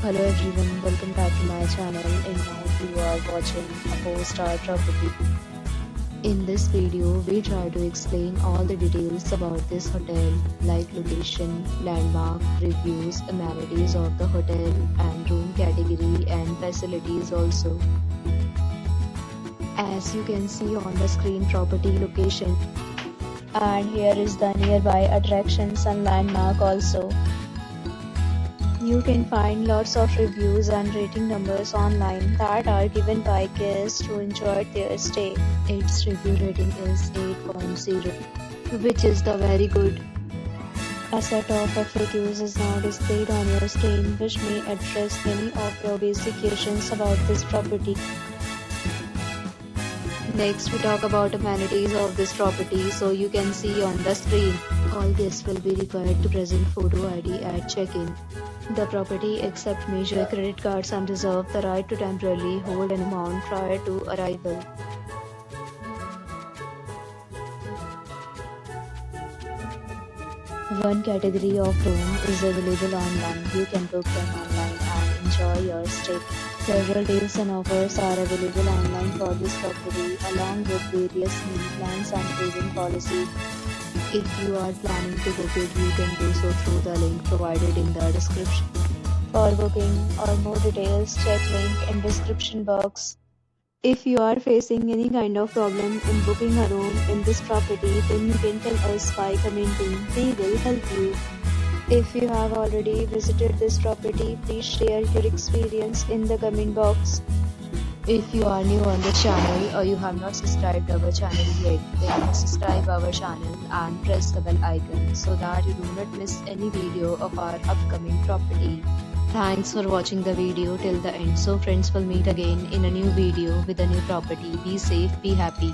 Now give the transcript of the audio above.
Hello everyone, welcome back to my channel, and now you are watching a 4-star property. In this video, we try to explain all the details about this hotel, like location, landmark, reviews, amenities of the hotel, and room category and facilities also. As you can see on the screen, property location, and here is the nearby attractions and landmark also. You can find lots of reviews and rating numbers online that are given by guests who enjoyed their stay. Its review rating is 8.0, which is the very good. A set of FAQs is now displayed on your screen, which may address many of your basic questions about this property. Next, we talk about amenities of this property, so you can see on the screen. All guests will be required to present photo ID at check-in. The property accepts major credit cards and reserves the right to temporarily hold an amount prior to arrival. One category of room is available online. You can book them online and enjoy your stay. Several deals and offers are available online for this property, along with various meal plans and trading policies. If you are planning to book it, you can do so through the link provided in the description. For booking or more details, check link in description box. If you are facing any kind of problem in booking a room in this property, then you can tell us by commenting. We will help you. If you have already visited this property, please share your experience in the comment box. If you are new on the channel or you have not subscribed our channel yet, then subscribe our channel and press the bell icon so that you do not miss any video of our upcoming property. Thanks for watching the video till the end. So friends, will meet again in a new video with a new property. Be safe, be happy.